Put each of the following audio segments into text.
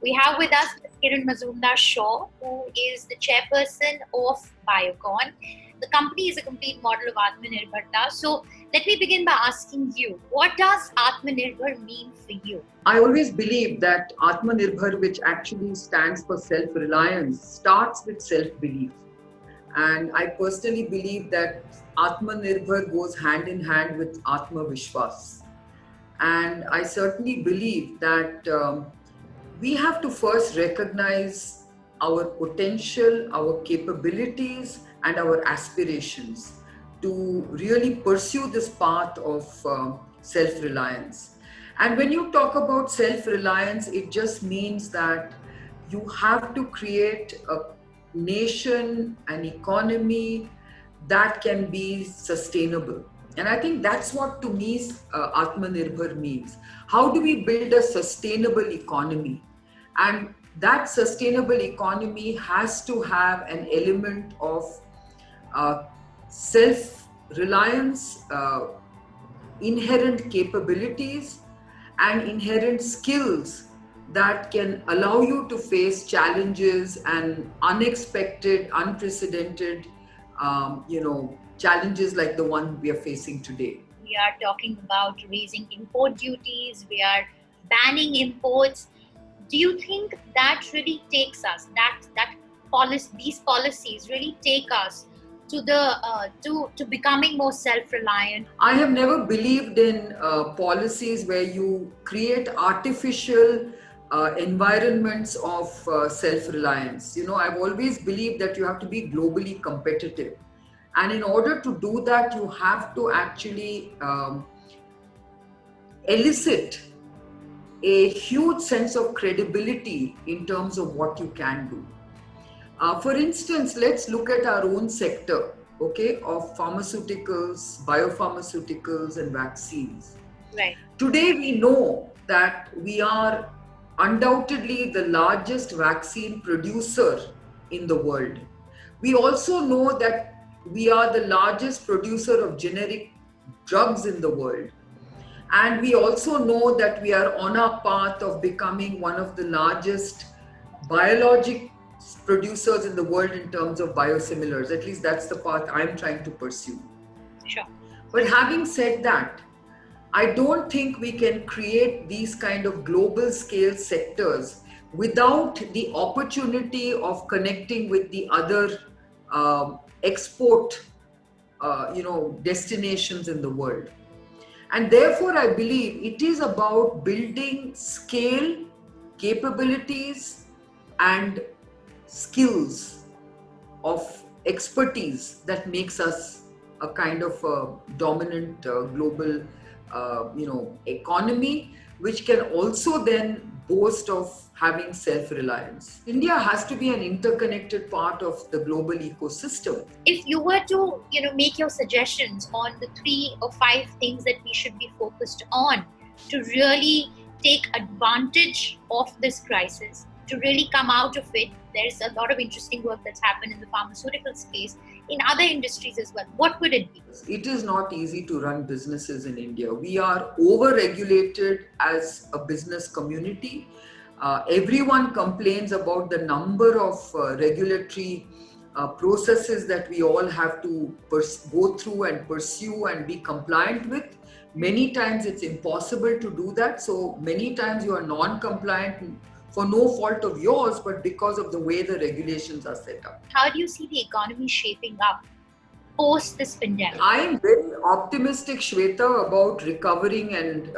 We have with us Kiran Mazumdar Shaw, who is the chairperson of Biocon. The company is a complete model of Atmanirbhar. So let me begin by asking you, what does Atmanirbhar mean for you? I always believe that Atmanirbhar, which actually stands for self-reliance, starts with self-belief. And I personally believe that Atmanirbhar goes hand in hand with Atmavishwaas. And I certainly believe that we have to first recognize our potential, our capabilities, and our aspirations to really pursue this path of self-reliance. And when you talk about self-reliance, it just means that you have to create a nation, an economy that can be sustainable. And I think that's what to me Atmanirbhar means. How do we build a sustainable economy? And that sustainable economy has to have an element of self-reliance, inherent capabilities, and inherent skills that can allow you to face challenges and unexpected, unprecedented, challenges like the one we are facing today. We are talking about raising import duties. We are banning imports. Do you think that really takes us, these policies really take us to to becoming more self-reliant? I have never believed in policies where you create artificial environments of self-reliance. I've always believed that you have to be globally competitive. And in order to do that, you have to actually elicit a huge sense of credibility in terms of what you can do. For instance, let's look at our own sector, of pharmaceuticals, biopharmaceuticals, and vaccines. Right. Today, we know that we are undoubtedly the largest vaccine producer in the world. We also know that we are the largest producer of generic drugs in the world. And we also know that we are on our path of becoming one of the largest biologic producers in the world in terms of biosimilars. At least that's the path I'm trying to pursue. Sure. But having said that, I don't think we can create these kind of global scale sectors without the opportunity of connecting with the other export destinations in the world. And therefore, I believe it is about building scale, capabilities, and skills of expertise that makes us a kind of a dominant global economy, which can also then boast of having self-reliance. India has to be an interconnected part of the global ecosystem. If you were to, make your suggestions on the 3 or 5 things that we should be focused on to really take advantage of this crisis, to really come out of it, there's a lot of interesting work that's happened in the pharmaceutical space, in other industries as well. What would it be? It is not easy to run businesses in India. We are over-regulated as a business community. Everyone complains about the number of regulatory processes that we all have to go through and pursue and be compliant with. Many times it's impossible to do that. So many times you are non-compliant for no fault of yours, but because of the way the regulations are set up. How do you see the economy shaping up post this pandemic? I am very optimistic, Shweta, about recovering and,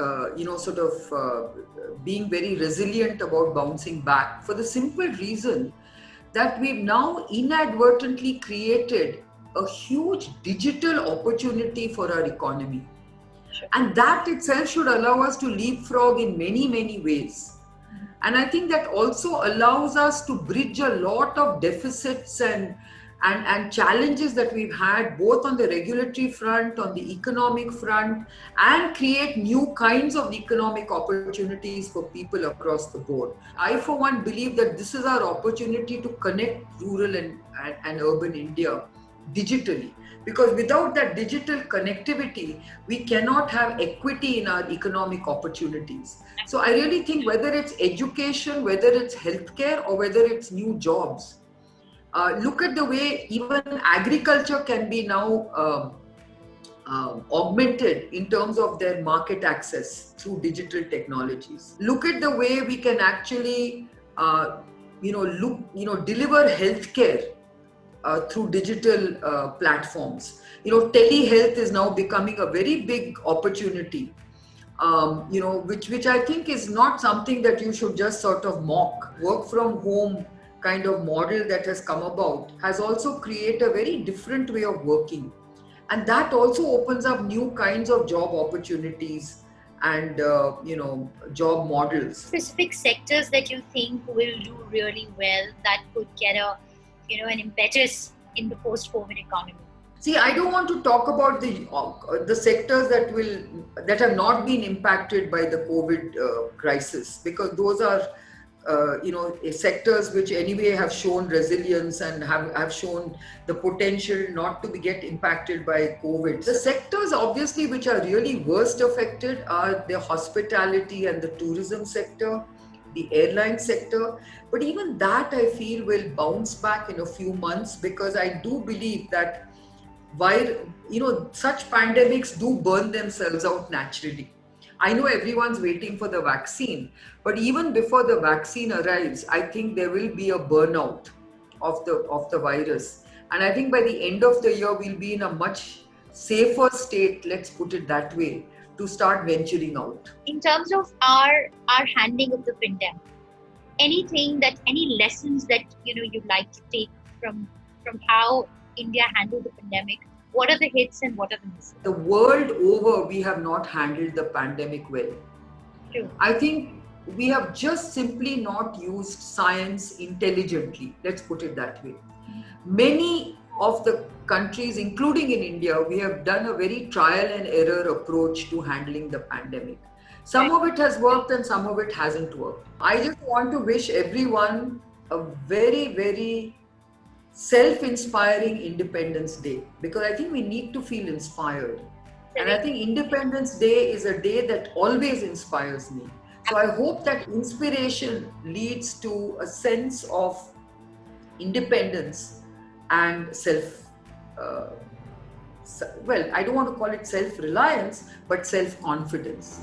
being very resilient about bouncing back, for the simple reason that we've now inadvertently created a huge digital opportunity for our economy. Sure. And that itself should allow us to leapfrog in many, many ways. And I think that also allows us to bridge a lot of deficits and challenges that we've had both on the regulatory front, on the economic front, and create new kinds of economic opportunities for people across the board. I, for one, believe that this is our opportunity to connect rural and urban India digitally. Because without that digital connectivity, we cannot have equity in our economic opportunities. So I really think whether it's education, whether it's healthcare, or whether it's new jobs, look at the way even agriculture can be now augmented in terms of their market access through digital technologies. Look at the way we can actually, deliver healthcare through digital platforms. Telehealth is now becoming a very big opportunity. Which I think is not something that you should just sort of mock. Work from home kind of model that has come about has also created a very different way of working. And that also opens up new kinds of job opportunities and, job models. Specific sectors that you think will do really well that could get an impetus in the post-COVID economy? See, I don't want to talk about the sectors that have not been impacted by the COVID crisis, because those are sectors which anyway have shown resilience and have shown the potential not to get impacted by COVID. The sectors obviously which are really worst affected are the hospitality and the tourism sector, the airline sector. But even that I feel will bounce back in a few months, because I do believe that while such pandemics do burn themselves out naturally. I know everyone's waiting for the vaccine, but even before the vaccine arrives, I think there will be a burnout of the virus. And I think by the end of the year, we'll be in a much safer state, let's put it that way, to start venturing out. In terms of our handling of the pandemic, any lessons that you'd like to take from how India handled the pandemic? What are the hits and what are the misses? The world over, we have not handled the pandemic well. True. I think we have just simply not used science intelligently. Let's put it that way. Many of the countries, including in India, we have done a very trial and error approach to handling the pandemic. Some of it has worked and some of it hasn't worked. I just want to wish everyone a very, very self-inspiring Independence Day, because I think we need to feel inspired. And I think Independence Day is a day that always inspires me. So I hope that inspiration leads to a sense of independence and I don't want to call it self-reliance, but self-confidence.